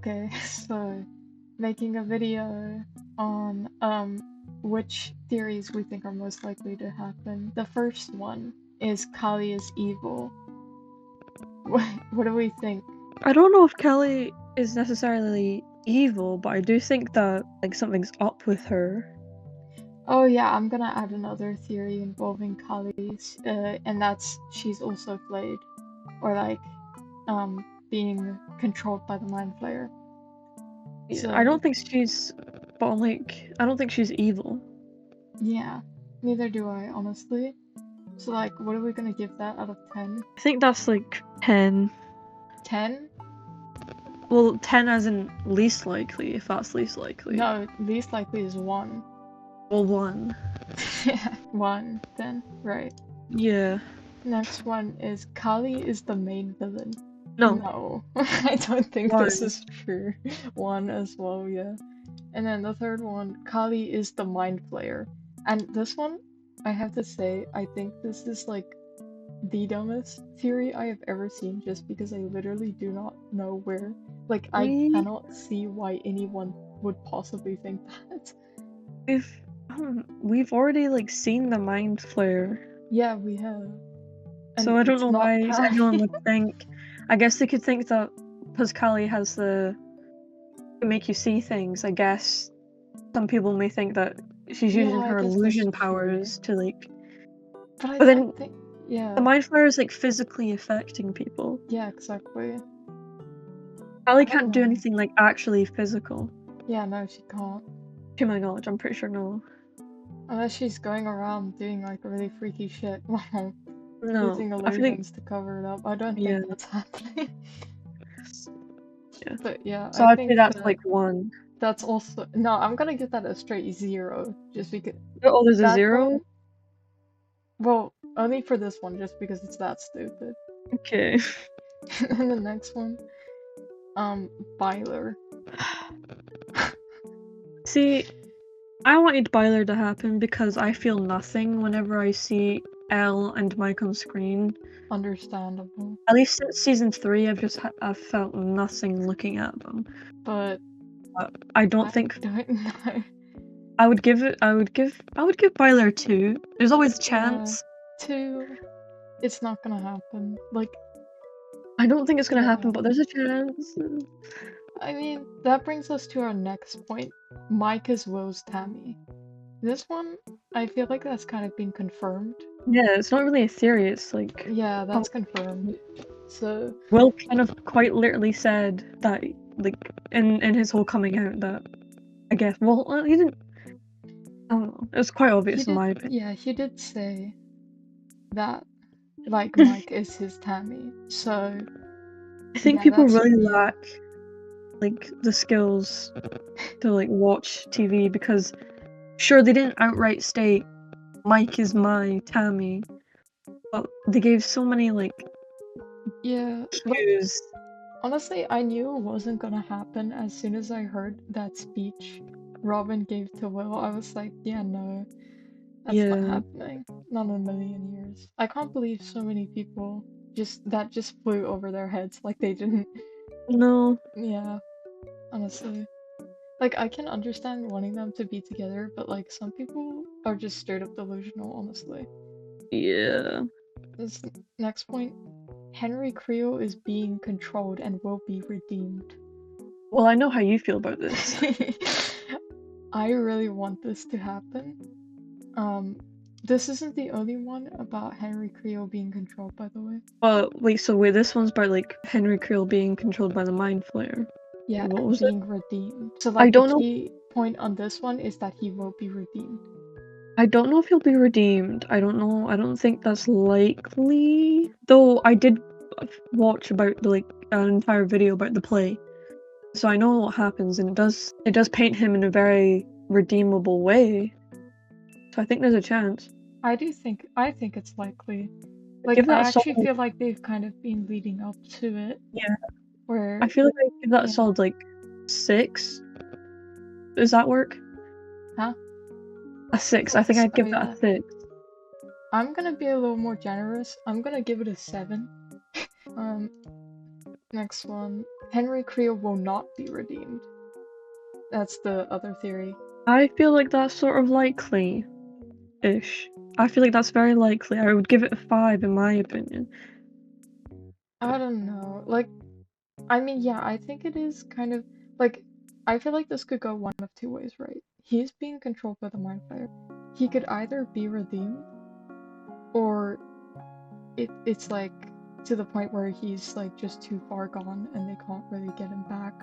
Okay, so making a video on which theories we think are most likely to happen. The first one is Kali is evil. What do we think? I don't know if Kelly is necessarily evil, but I do think that like something's up with her. Oh yeah, I'm gonna add another theory involving Kali's, and that's she's also flayed, or like, being controlled by the Mind Flayer. Yeah, So I don't think she's, but like I don't think she's evil. yeah, neither do I, honestly. So like, what are we gonna give that out of 10? I think that's like 10. 10? Well, 10 as in least likely, if that's least likely. No, least likely is 1. Well, 1. Yeah, 1, then, right. Yeah. Next one is Kali is the main villain. No. No, I don't think 1. this is true. 1 as well, yeah. And then the third one, Kali is the Mind Flayer. And this one, I have to say, I think this is like the dumbest theory I have ever seen, just because I literally do not know where. Like, I cannot see why anyone would possibly think that. We've already like seen the Mind Flayer. Yeah, we have. And So I don't know not why Kali. anyone would think. I guess they could think that because Kali has the to make you see things. I guess some people may think that she's using Yeah, I her guess illusion that's true. powers to like. But I But then don't think. Yeah. the Mind Flayer is like physically affecting people. Yeah, exactly. Kali can't do anything like actually physical. Yeah, no, she can't. To my knowledge, I'm pretty sure no. Unless she's going around doing like really freaky shit while No, using I feel like illusions to cover it up. I don't yeah. think that's happening. Yeah. But yeah, So I I'd think say that's like 1. that's also no. I'm gonna give that a straight 0, just because. Oh, there's a that 0? one- Well, only for this one, just because it's that stupid. Okay. And the next one, Byler. See, I wanted Byler to happen because I feel nothing whenever I see Elle and Mike on screen. Understandable. At least since season 3, I've felt nothing looking at them. But I don't think. Don't know. I would give Byler 2. There's always a chance. 2. It's not gonna happen. Like, I don't think it's gonna happen, but there's a chance. I mean, that brings us to our next point. Mike is Will's Tammy. This one, I feel like that's kind of been confirmed. Yeah, it's not really a theory, it's like... Yeah, that's confirmed. So... Will kind of quite literally said that, like, in his whole coming out that, I guess, well, he didn't... I don't know, it was quite obvious in my opinion. Yeah, he did say that, like, Mike is his Tammy, so... I think people really lack, like, the skills to, like, watch TV because, sure, they didn't outright state, Mike is my Tammy, but they gave so many, like, cues. Honestly, I knew it wasn't gonna happen as soon as I heard that speech Robin gave to Will. I was like, yeah, no, that's not happening. Not in a million years. I can't believe so many people just flew over their heads like they didn't. No. Yeah, honestly. Like, I can understand wanting them to be together, but like, some people are just straight up delusional, honestly. Yeah. This next point. Henry Creel is being controlled and will be redeemed. Well, I know how you feel about this. I really want this to happen. This isn't the only one about Henry Creel being controlled, by the way. Wait, this one's about like Henry Creel being controlled by the Mind Flayer. Yeah, what and was being redeemed. So like, the key point on this one is that he will be redeemed. I don't know if he'll be redeemed. I don't know. I don't think that's likely. Though I did watch about an entire video about the play, so I know what happens, and it does paint him in a very redeemable way. So I think there's a chance. I think it's likely. Like, I actually feel like they've kind of been leading up to it. Yeah. Where I feel like I give that a solid like 6. Does that work? Huh? A 6. I think I'd give that a 6. I'm gonna be a little more generous. I'm gonna give it a 7. Next one. Henry Creel will not be redeemed. That's the other theory. I feel like that's sort of likely-ish. I feel like that's very likely. I would give it a 5 in my opinion. I don't know. Like, I mean, yeah, I think it is kind of like I feel like this could go one of two ways, right? He's being controlled by the Mind Flayer. He could either be redeemed, or it's like to the point where he's like just too far gone and they can't really get him back.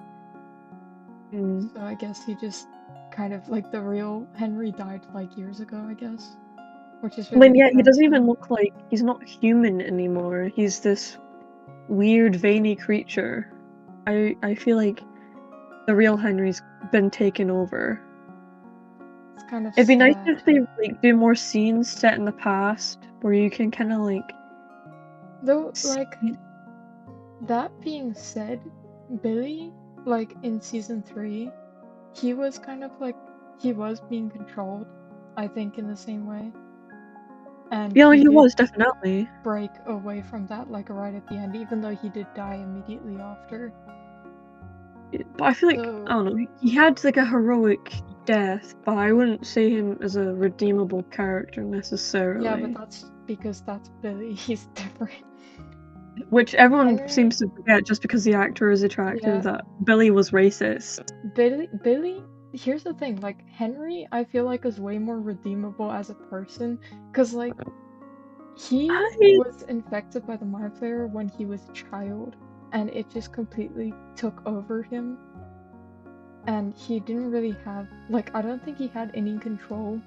Mm. So I guess he just kind of like the real Henry died like years ago, I guess, which is I mean, really yeah, he doesn't even depressing. look like he's not human anymore. He's this weird, veiny creature. I feel like the real Henry's been taken over. It's kind of It'd be nice sad. if they like do more scenes set in the past where you can kind of like Though, like, see. that being said, Billy, like in season 3, he was kind of like he was being controlled, I think, in the same way. And Yeah, he he did was definitely. break away from that like right at the end, even though he did die immediately after. But I feel like I So don't know. He had like a heroic death, but I wouldn't say him as a redeemable character yeah, but necessarily. that's because that's Billy. He's different. Which everyone Henry, seems to forget just because the actor is attractive yeah, that Billy was racist. Billy. Here's the thing, like Henry, I feel like is way more redeemable as a person, cause like he I was infected by the Mind Flayer when he was a child, and it just completely took over him. And he didn't really have, like, I don't think he had any control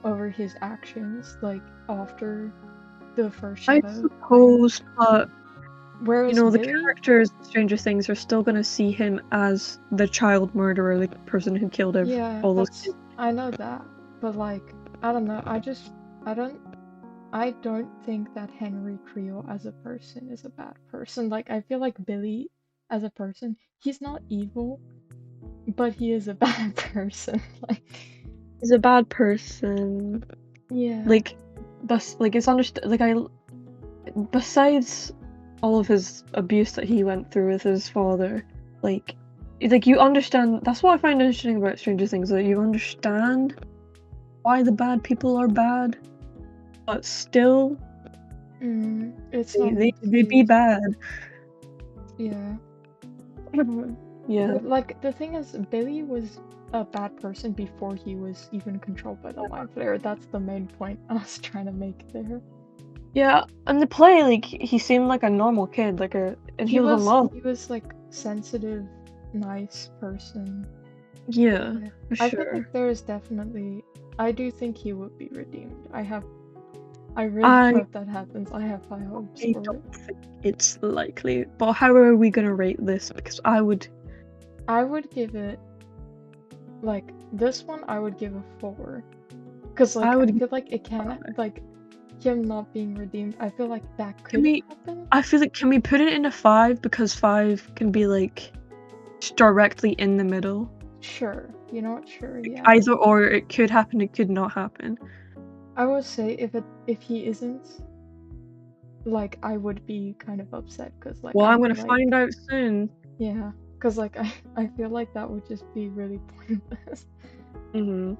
over his actions, like, after the first I shadow thing. suppose, but you Whereas know, the Billy, characters in Stranger Things are still gonna see him as the child murderer, the person who killed yeah, all those that's, kids. I know that, but like, I don't know, I don't, I don't think that Henry Creel as a person is a bad person. Like, I feel like Billy as a person, he's not evil, but he is a bad person. Like, He's a bad person. yeah, Like, like it's understand. Like besides all of his abuse that he went through with his father, like, you understand. That's what I find interesting about Stranger Things. That you understand why the bad people are bad, but still it's they not they, the they be case. bad. Yeah. Yeah. But like the thing is, Billy was a bad person before he was even controlled by the Mind Flayer. That's the main point I was trying to make there. Yeah, in the play, like he seemed like a normal kid, and he was in love. He was like sensitive, nice person. Yeah, Yeah. for I feel like sure. there is definitely, I do think he would be redeemed. I really I hope that happens. I have high hopes I for it. don't think it's likely, but how are we gonna rate this? Because I would give it, like, this one I would give a 4. Cause I like I would give feel like it it a can, 5. like, him not being redeemed, I feel like that Can could we? happen. I feel like can we put it in a 5 because 5 can be like just directly in the middle, Sure. You know what? Sure, like, yeah. either or. It could happen. It could not happen. I would say if he isn't, like, I would be kind of upset because like Well, I I'm gonna feel find like, out soon. yeah, because like I feel like that would just be really pointless. Hmm.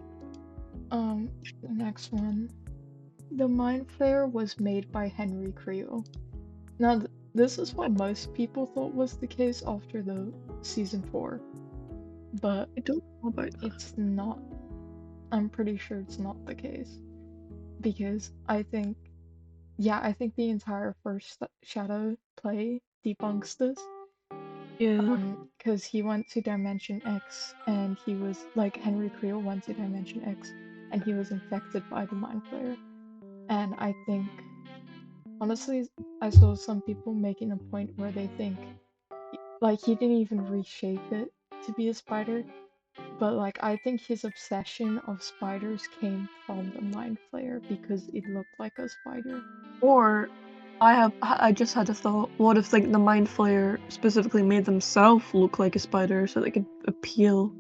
The next one. The Mind Flayer was made by Henry Creel. Now, this is what most people thought was the case after the season 4, but I don't know about that. it's not. I'm pretty sure it's not the case because I think, yeah, I think the entire first Shadow play debunks this. Yeah. Because he went to Dimension X and he was like Henry Creel went to Dimension X and he was infected by the Mind Flayer. And I think, honestly, I saw some people making a point where they think, like, he didn't even reshape it to be a spider, but like, I think his obsession of spiders came from the Mind Flayer because it looked like a spider. Or I just had a thought. What if like the Mind Flayer specifically made themselves look like a spider so they could appeal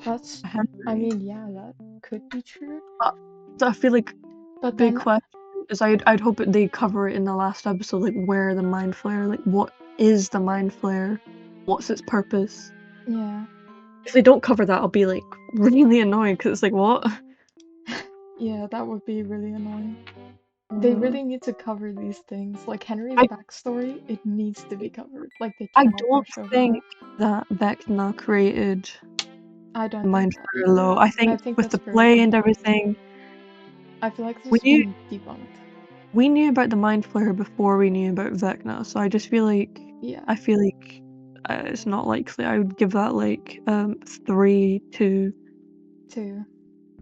That's, to I Henry? mean, yeah, that could be true. But I feel like But big then, question is I'd hope that they cover it in the last episode, like where the Mind Flayer, like what is the Mind Flayer? what's its purpose. Yeah. If they don't cover that, I'll be like really annoyed because it's like what? Yeah, that would be really annoying. They Uh, really need to cover these things. Like Henry's I backstory, it needs to be covered. Like they I cannot don't brush over think that. that Vecna created I don't think Mind that Flayer either. though. I I think think with that's the very play and possible. everything, I feel like this we has knew been debunked. we knew about the Mind Flayer before we knew about Vecna, so I just feel like Yeah, it's not likely. I would give that like 3, 2. two.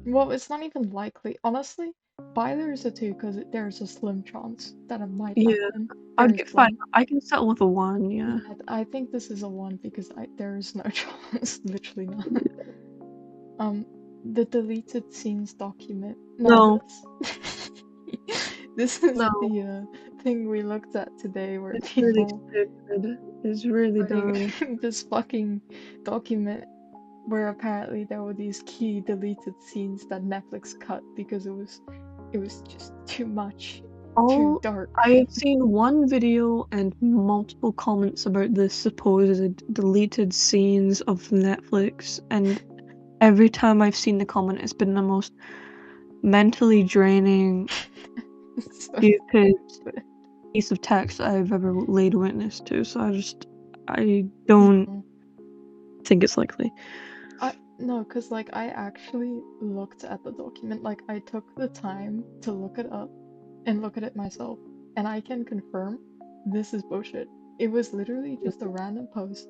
Well, it's not even likely. Honestly, there's a two because there's a slim chance that it might Yeah, happen. I would There's get fine. one. I can settle with a 1. Yeah, Yeah. I think this is a one because there is no chance, literally not. Um, the deleted scenes document. Now No, this, this is no, the thing we looked at today, where it's really people stupid. It's really putting dumb. this fucking document where apparently there were these key deleted scenes that Netflix cut because it was just too much, too All dark. I have seen one video and multiple comments about the supposed deleted scenes of Netflix, and every time I've seen the comment, it's been the most mentally draining, So stupid stupid. piece of text I've ever laid witness to. So I don't Mhm. think it's likely. No, because like I actually looked at the document, like I took the time to look it up and look at it myself, and I can confirm this is bullshit. It was literally just a random post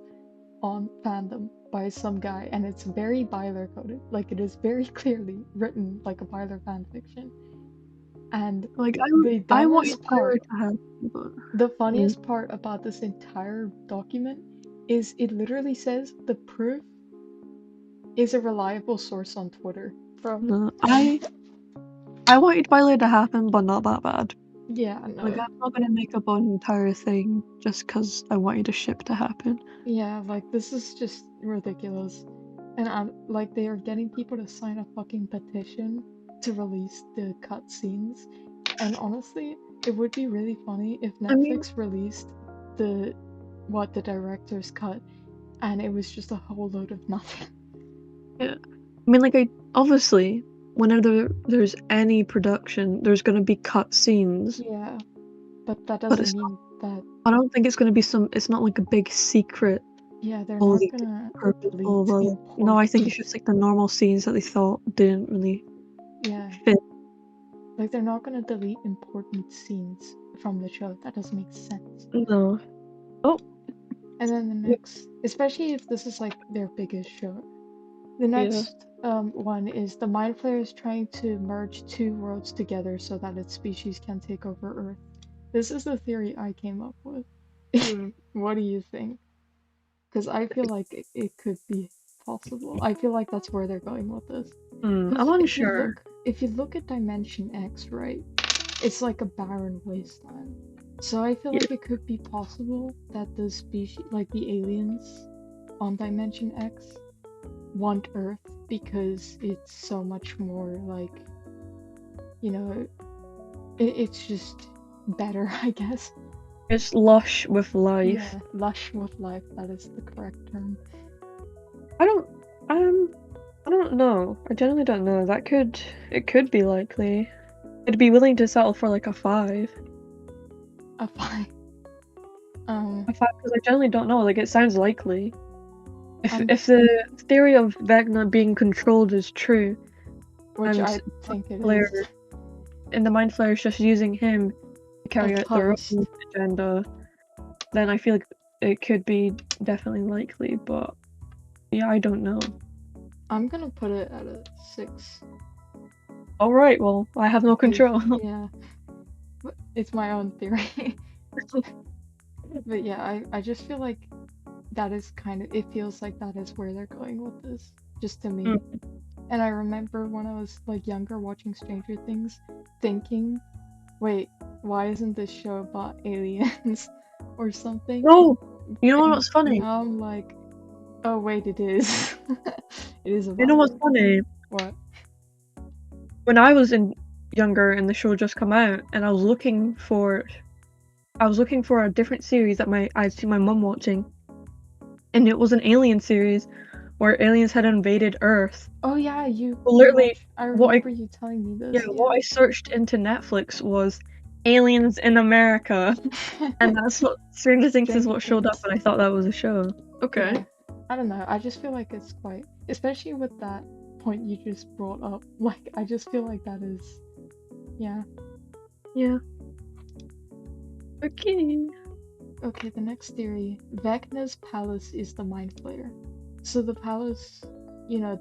on fandom by some guy, and it's very Byler coded. Like it is very clearly written like a Byler fan fiction. And Like the I wanted dumbest Tyler part, to have, but the mm, funniest part about this entire document is it literally says the proof is a reliable source on Twitter. Bro. no, I wanted Twilight to happen, but not that bad. Yeah, Like, no. I'm not gonna make up an entire thing just 'cause I wanted a ship to happen. Yeah, like this is just ridiculous. And I'm like they are getting people to sign a fucking petition to release the cutscenes. And honestly, it would be really funny if I mean, Netflix released the the director's cut and it was just a whole load of nothing. yeah. I mean, like, I obviously, whenever there's any production, there's gonna be cut scenes, Yeah, but that but doesn't mean that I don't think it's gonna be it's not like a big secret, yeah, they're not fully gonna purposeful, delete blah, blah. No, I think it's important. just like the normal scenes that they thought didn't really Yeah, fit. like they're not gonna delete important scenes from the show. That doesn't make sense. No. Oh, And then the next, especially if this is like their biggest show, the yeah. next one is the Mind Flayer is trying to merge two worlds together so that its species can take over Earth. This is the theory I came up with. Hmm. What do you think? Because I feel like it could be possible. I feel like that's where they're going with this. I'm Because unsure. if you look at Dimension X, right, it's like a barren wasteland. So I feel Yeah. like it could be possible that the species, like the aliens on Dimension X, want Earth because it's so much more like, you know, it's just better, I guess. It's lush with life. Yeah, lush with life, that is the correct term. I don't um I don't know. I generally don't know. It could be likely. I'd be willing to settle for like a 5. A fine. Um, A 5 because I generally don't know. Like it sounds likely. I'm, If the theory of Vecna being controlled is true which and I think it Flair is. and the Mind Flayer is just using him to carry As out their host. own agenda, then I feel like it could be definitely likely, but yeah, I don't know. I'm gonna put it at a 6. Alright, well, I have no 'Cause, control. yeah, it's my own theory. But yeah, I just feel like that is kind of, it feels like that is where they're going with this, just to me. Mm. And I remember when I was like younger watching Stranger Things, thinking, wait, why isn't this show about aliens or something? No! You know And what's funny? now I'm like, oh wait, it is. It is You know about what's it. funny? What? When I was younger and the show just come out, and I was looking for a different series that I'd seen my mum watching, and it was an alien series where aliens had invaded Earth. Oh yeah, you Literally, watch. I what I remember you telling me yeah, this. what Yeah. I searched into Netflix was aliens in America, and that's what Stranger Things is Stranger what showed up, Things. and I thought that was a show. Okay. Yeah. I don't know. I just feel like it's quite, especially with that point you just brought up. Like, I just feel like that is, yeah. Yeah. Okay. Okay, the next theory. Vecna's palace is the mind flayer. So the palace,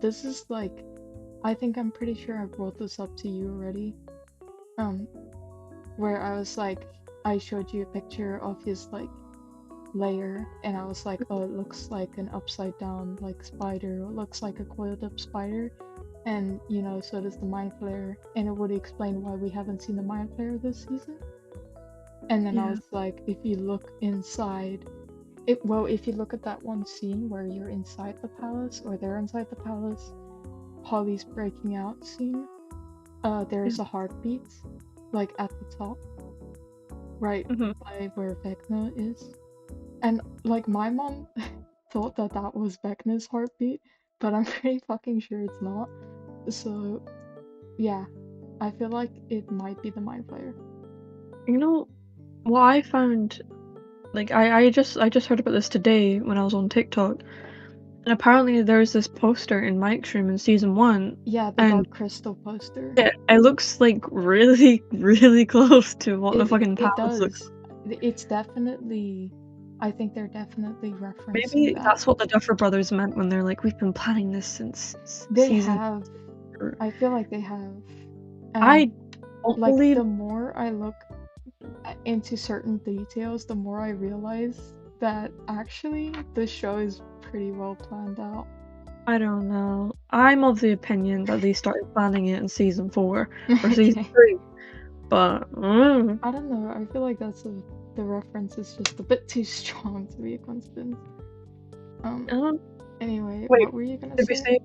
this is like, I think I'm pretty sure I brought this up to you already. Um, where I was like, I showed you a picture of his like layer, and I was like, oh, it looks like an upside down like spider, or it looks like a coiled up spider, and so does the mind flayer, and it would explain why we haven't seen the mind flayer this season. And then I Yeah. was like, if you look inside, if you look at that one scene where you're inside the palace, or they're inside the palace, Holly's breaking out scene, there's a heartbeat, like at the top, right Mm-hmm. by where Vecna is. And like my mom thought that that was Vecna's heartbeat, but I'm pretty fucking sure it's not. So yeah, I feel like it might be the mind flayer. You know what I found? Like I just heard about this today when I was on TikTok, and apparently there's this poster in Mike's room in season 1, Yeah, the and Dark Crystal poster. it looks like really really close to what the fucking It palace looks does. It's definitely. I think they're definitely like. referencing Maybe that. that's what the Duffer Brothers meant when they're like, we've been planning this since They season. have. Or- I feel like they have. And I don't like believe. the more I look into certain details, the more I realize that actually the show is pretty well planned out. I don't know. I'm of the opinion that they started planning it in season 4 or season Okay. 3, but I don't know. I feel like the reference is just a bit too strong to be a coincidence. Um. um, Anyway, wait, what were you gonna did we say? say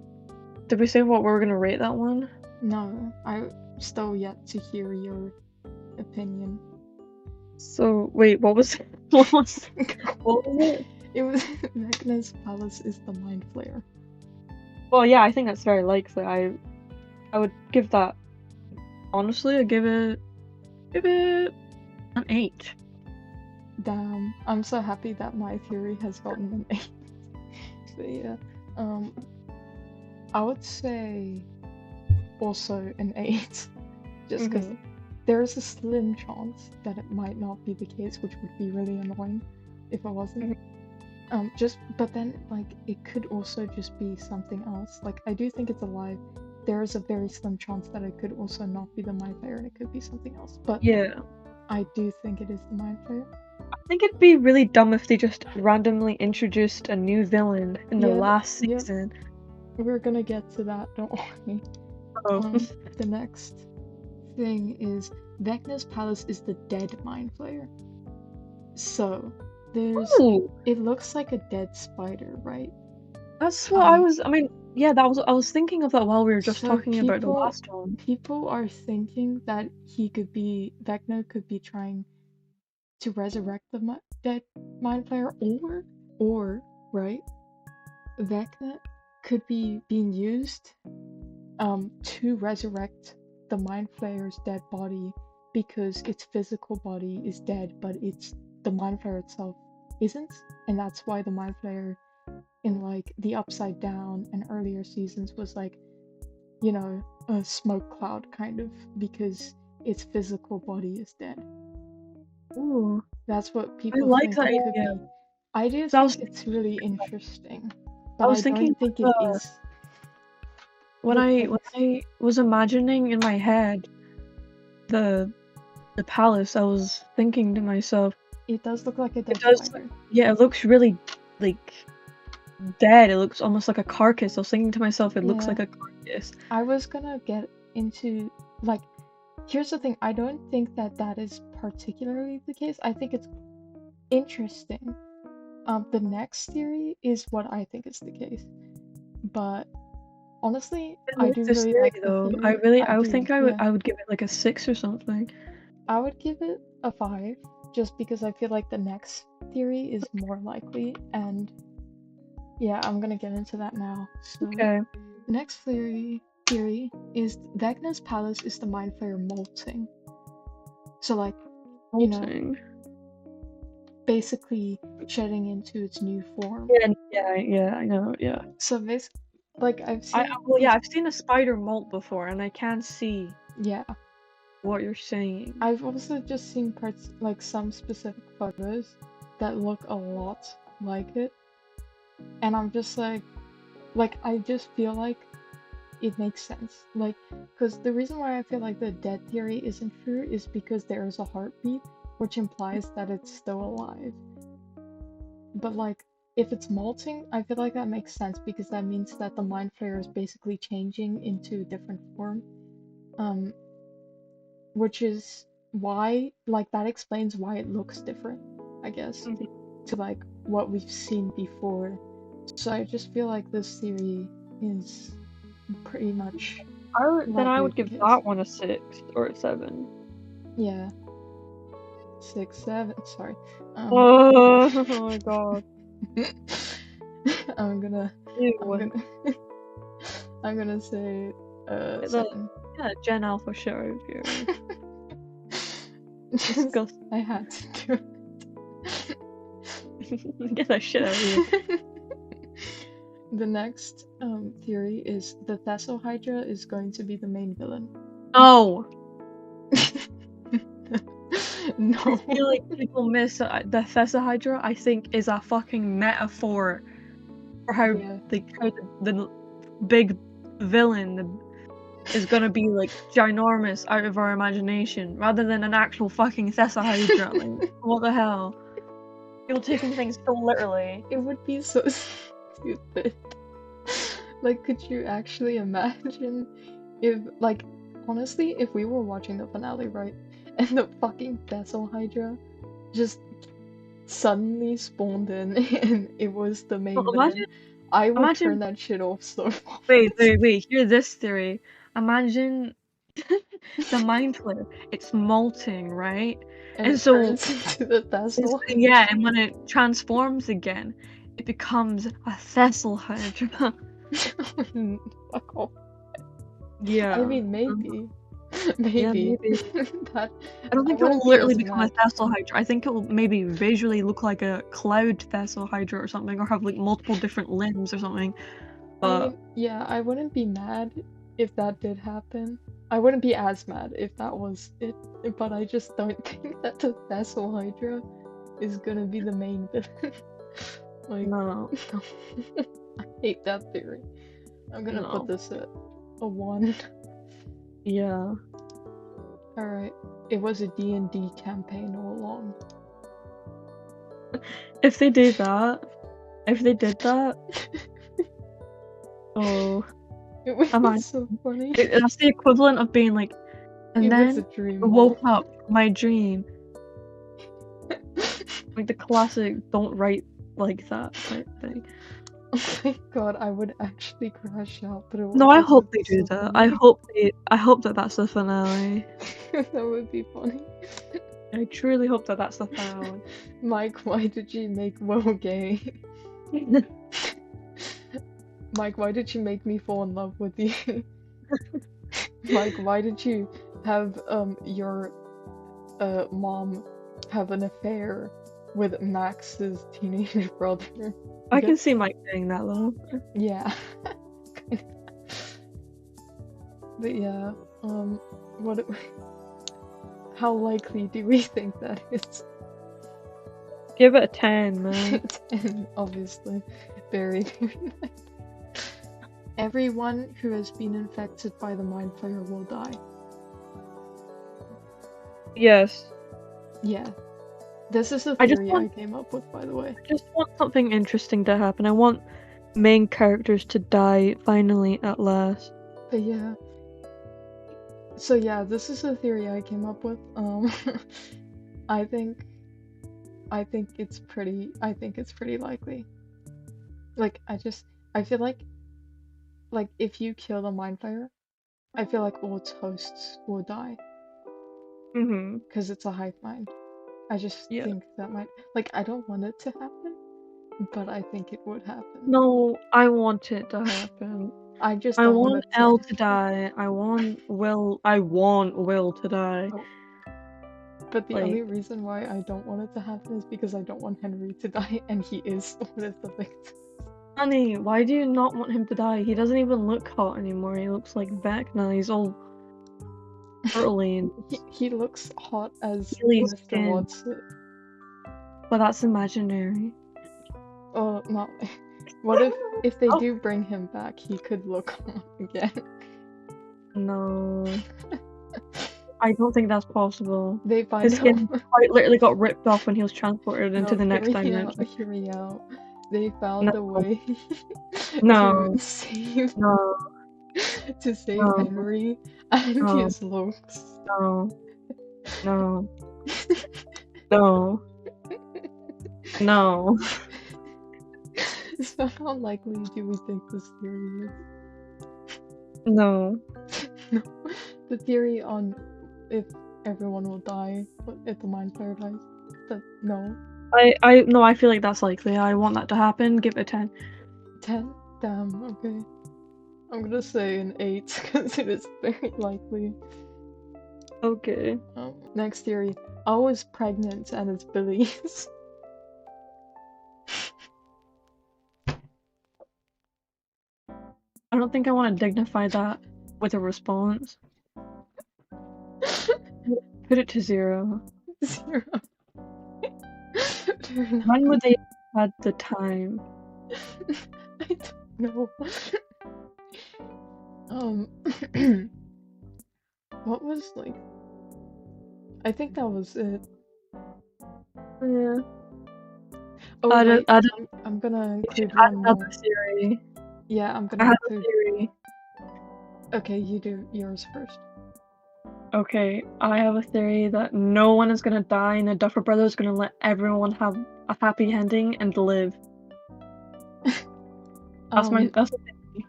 did we say what we were gonna rate that one? No, I still yet to hear your opinion. So wait, what was what was what was it? It was Vecna's palace is the mind flayer. Well, yeah, I think that's very likely. I would give that honestly. I give it an 8. Damn, I'm so happy that my theory has gotten an 8. So yeah, um, I would say also an 8, just because Mm-hmm. there's a slim chance that it might not be the case, which would be really annoying if it wasn't. But then like it could also just be something else. Like I do think it's alive. There is a very slim chance that it could also not be the mind flayer and it could be something else. But Yeah. I do think it is the mind flayer. I think it'd be really dumb if they just randomly introduced a new villain in the Yeah, last yeah, season. we're gonna get to that, don't worry. Oh. The next thing is Vecna's palace is the dead mind flayer. So there's Ooh, it looks like a dead spider, right? that's what Um, I mean, yeah, I was thinking of that while we were just so talking about the last one. people are thinking that Vecna could be trying to resurrect the dead mind flayer, or right, Vecna could be being used to resurrect the mind flayer's dead body because its physical body is dead, but it's the mind flayer itself isn't, and that's why the mind flayer in like the Upside Down and earlier seasons was like, a smoke cloud kind of, because its physical body is dead. Ooh, That's what I people like think that it could idea. be. I do 'Cause I think was it's really interesting, I but I was thinking don't think it is when because I was imagining in my head the the palace, I was thinking to myself, it does look like a it dead does, spider. yeah, it looks really like dead. It looks almost like a carcass. I was thinking to myself, it looks Yeah, like a carcass. I was gonna get into like, here's the thing, I don't think that that is particularly the case. I think it's interesting. The next theory is what I think is the case. But honestly, I I like do this really theory like the though. theory. I I would do, think yeah. I would give it like a 6 or something. I would give it a 5 just because I feel like the next theory is more likely, and Yeah, I'm gonna get into that now. So, Okay. the next theory is Vecna's palace is the Mind Flayer molting. So, like, you know, Molting. basically shedding into its new form. Yeah, I know, yeah. So, like, I've seen Well, yeah, these. I've seen a spider molt before, and I can see Yeah, what you're saying. I've also just seen parts, like some specific photos that look a lot like it, and I'm just like I just feel like it makes sense. Like, because the reason why I feel like the dead theory isn't true is because there is a heartbeat, which implies that it's still alive. But like, if it's molting, I feel like that makes sense because that means that the mind flayer is basically changing into a different form. Um, which is why, like, that explains why it looks different, I guess, Mhm. to like what we've seen before. So I just feel like this theory is pretty much Then I likely would the give case. that one a 6 or a 7. Yeah, 6, 7. Sorry. Oh, oh my god. I'm gonna, I'm Ew. gonna, I'm gonna say The 7. yeah, Gen Alpha shit over here. Just, Disgusting. I had to do Get that shit out of here. it. The next theory is the Thessal Hydra is going to be the main villain. No! No. I feel like people miss the Thessahydra, I think, is a fucking metaphor for how Yeah. how the big villain is gonna be like ginormous out of our imagination rather than an actual fucking Thessahydra. Like, what the hell? People taking things so literally. It would be so stupid. Like, could you actually imagine if, like, honestly, if we were watching the finale, right, and the fucking Thessal Hydra just suddenly spawned in and it was the Well, main villain, I would turn imagine. that shit off so fast. Wait. Hear this theory. Imagine the mind flare. It's molting, right? And And it so turns into the Thessal yeah, Hydra. and when it transforms again, it becomes a Thessahydra. Fuck off. I Yeah. mean, maybe. Yeah, Maybe. maybe. That I don't I think it will wouldn't be literally as become a mad. Thessahydra. I think it will maybe visually look like a cloud Thessahydra or something, or have like multiple different limbs or something. I But mean, yeah, I wouldn't be mad if that did happen. I wouldn't be as mad if that was it, but I just don't think that the Thessal Hydra is gonna be the main villain. Like, no, no. I hate that theory. I'm gonna put no. this at a 1. Yeah. Alright. It was a D&D campaign all along. If they did that, oh, It would be imagine. so funny. That's the equivalent of being like, It and was a then I dream woke all. up from my dream. Like the classic don't write like that type thing. Oh my god, I would actually crash out, but it No, would I also hope they be do so that. funny. I hope that that's the finale. That would be funny. I truly hope that that's the finale. Mike, why did you make Will gay? Mike, why did you make me fall in love with you? Mike, why did you have your mom have an affair with Max's teenage brother? I can Get see Mike saying that though. Yeah. But yeah, what how likely do we think that is? Give it a 10, man. 10, obviously. Very, very likely. Everyone who has been infected by the Mind Flayer will die. Yes. Yeah. This is a I just theory I want came up with, by the way. something interesting to happen. I want main characters to die finally at last. But yeah. So yeah, this is a theory I came up with. I think it's pretty likely. Like I feel like if you kill the Mind Flayer, I feel like all its hosts will die Mm-hmm. because it's a hive mind. I just Yeah. think that might, like, I don't want it to happen, but I think it would happen. No, I want it to happen. I just I don't want want it Elle to. to die. I want Will to die. Oh, but the Like, only reason why I don't want it to happen is because I don't want Henry to die, and he is one of the victims. honey, why do you not want him to die? He doesn't even look hot anymore. He looks like Vecna. He's all turtly and He looks hot as scaly Mr. skin. Watson. But that's imaginary. Oh, not. What if they Oh, do bring him back? He could look hot again. no. I don't think that's possible. They find His skin out. quite literally got ripped off when he was transported into No, the hear next me out. dimension. Hear me out. They found No, a way to no, save no, no, Henry and no, his looks. no, no, no, no. So how likely do we think this theory is? No. No, the theory on if everyone will die at the mine paradise. No. No, I feel like that's likely. I want that to happen. Give it a 10. 10? Damn, okay. I'm gonna say an 8 because it is very likely. Okay. Next theory. I was pregnant and it's Billy's. I don't think I want to dignify that with a response. Put it to 0. 0. When would they have had the time? I don't know. What was like? I think that was it. Yeah. Oh wait, I'm gonna include one more. Theory. Yeah, I'm I gonna have include. a theory. Okay, you do yours first. Okay, I have a theory that no one is gonna die and the Duffer Brothers are gonna let everyone have a happy ending and live. That's the theory.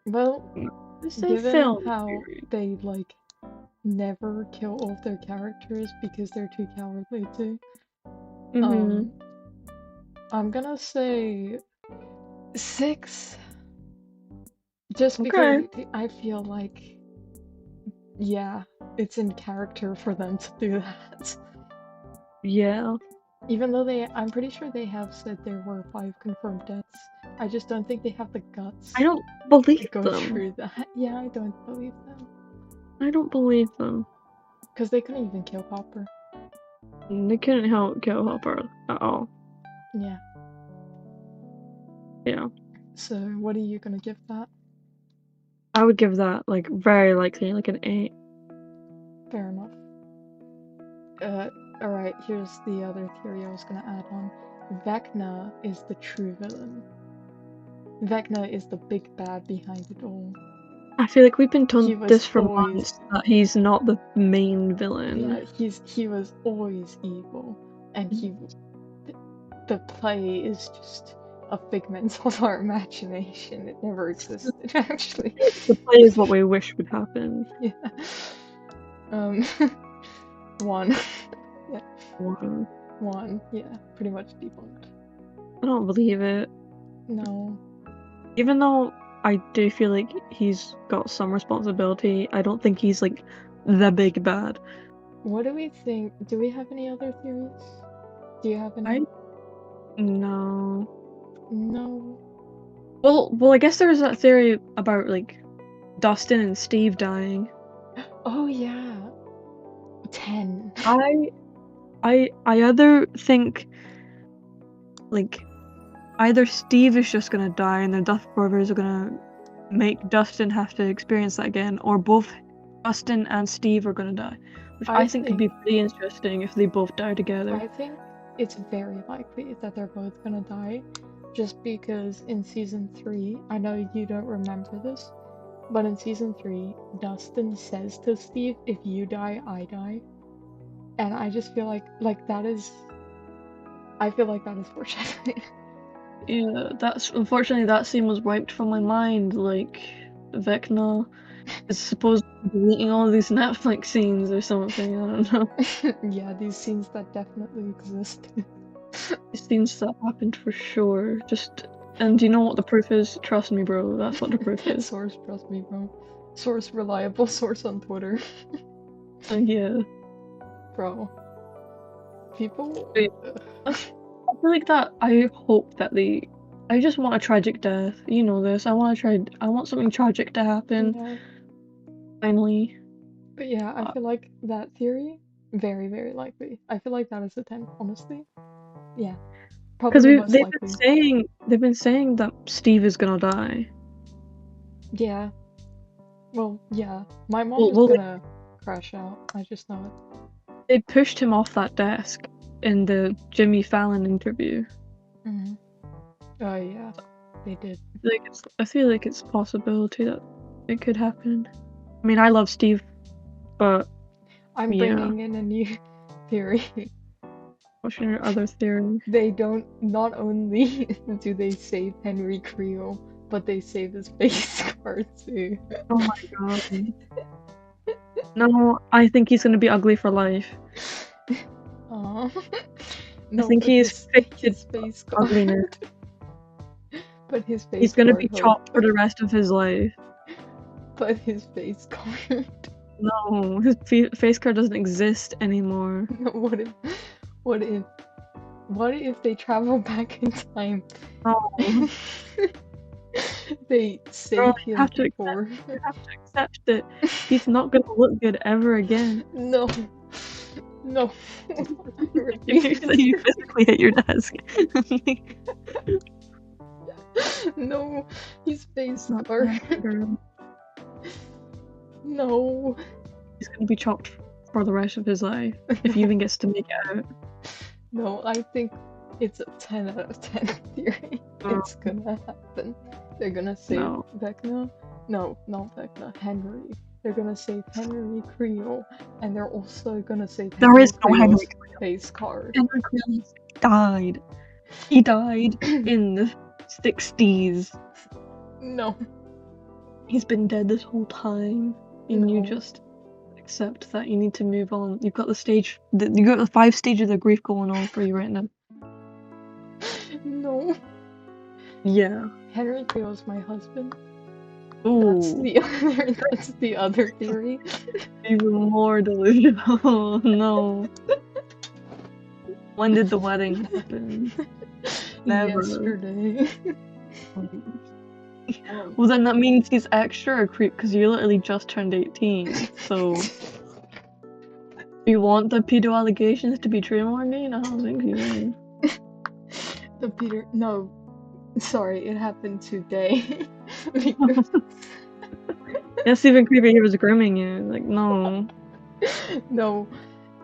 Well, given film how theory. they like never kill all of their characters because they're too cowardly to, I'm gonna say 6. Just because I feel like, yeah, it's in character for them to do that. Yeah. Even though I'm pretty sure they have said there were 5 confirmed deaths. I just don't think they have the guts. I don't believe to go through that. Yeah, I don't believe them. I don't believe them. Because they couldn't even kill Hopper. They couldn't kill Hopper at all. Yeah. Yeah. So what are you gonna give that? I would give that like very likely like an 8. Fair enough. Alright, here's the other theory I was gonna add on. Vecna is the true villain. Vecna is the big bad behind it all. I feel like we've been told this for months that he's not the main villain. Yeah, he was always evil, and the play is just a figment of our imagination. It never existed, actually. The play is what we wish would happen. Yeah. 1. Yeah. 1. 1. Yeah, pretty much debunked. I don't believe it. No. Even though I do feel like he's got some responsibility, I don't think he's like the big bad. What do we think? Do we have any other theories? Do you have any? No. No. Well, I guess there's that theory about like Dustin and Steve dying. Oh yeah. 10. I either think like either Steve is just gonna die and the Duffer Brothers are gonna make Dustin have to experience that again, or both Dustin and Steve are gonna die, which I think could be pretty interesting if they both die together. I think it's very likely that they're both gonna die, just because in season 3, I know you don't remember this, but in season 3, Dustin says to Steve, "If you die, I die," and I just feel like that is. I feel like that is foreshadowing. Yeah, unfortunately that scene was wiped from my mind. Like Vecna is supposed to be deleting all these Netflix scenes or something. I don't know. Yeah, these scenes that definitely exist. These things that happened for sure. And do you know what the proof is? Trust me, bro. That's what the proof is. Source, trust me, bro. Source, reliable source on Twitter. Yeah. Bro. People. Wait. I feel like that. I hope that they. I just want a tragic death. You know this. I want something tragic to happen. Yeah. Finally. But yeah, I feel like that theory, very, very likely. I feel like that is a 10, honestly. Yeah. Probably Because the most they've likely. been saying that Steve is gonna die. Yeah. Well, yeah. My mom is Well, gonna crash out. I just know they pushed him off that desk in the Jimmy Fallon interview. it. Mm-hmm. Oh, yeah. They did. I feel like it's a possibility that it could happen. I mean, I love Steve, but I'm yeah. bringing in a new theory. What's your other theory? They don't, not only do they save Henry Creel, but they save his face card too. Oh my god. No, I think he's gonna be ugly for life. Aw. I No, think but he's his face card. ugliness. But his face He's gonna card be hope. chopped for the rest of his life. But his face card. No, his face card doesn't exist anymore. What if they travel back in time? No. They save Girl, him before. you have to accept that he's not gonna look good ever again. No. No. You physically hit your desk. No. His face Not card. that, girl. No. He's gonna be chopped for the rest of his life if he even gets to make it out. No, I think it's a 10 out of 10 theory. It's gonna happen. They're gonna save No. Vecna. No, not Vecna. Henry. They're gonna save Henry Creel, and they're also gonna save There Henry is no Creel's Henry. face card. Henry Creel died. He died in the 60s. No. He's been dead this whole time, and you No. just accept that you need to move on. You've got the 5 stages of grief going on for you right now. No. Yeah. Henry Creel's my husband. Ooh. That's the other theory. Even more delusional. No. When did the wedding happen? Never. Yesterday. Well, then that means he's extra a creep because you literally just turned 18. So, do you want the pedo allegations to be true, Morgan? I don't think you do. No. Sorry, it happened today. That's even creepy. He was grooming you. Like, no. No.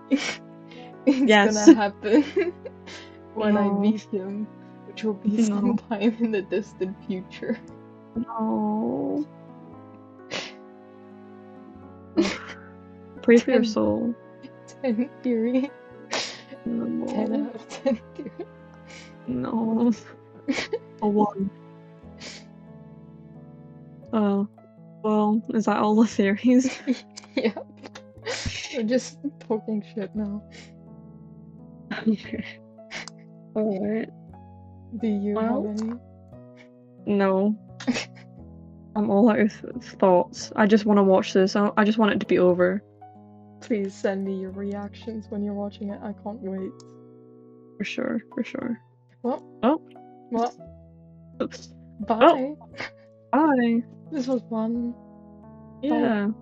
It's Yes. gonna happen when I No. meet him, which will be sometime in the distant future. No. Pray for your soul. 10 theory. No. 10 out of 10 theory. No. A 1. Oh. Well, is that all the theories? Yeah. We're just talking shit now. Okay. Alright. Do you have any? No. I'm all out of thoughts. I just want to watch this. I just want it to be over. Please send me your reactions when you're watching it. I can't wait. For sure. Well. Oh. Well. Oops. Bye. Oh. Bye. This was fun. Yeah. Bye.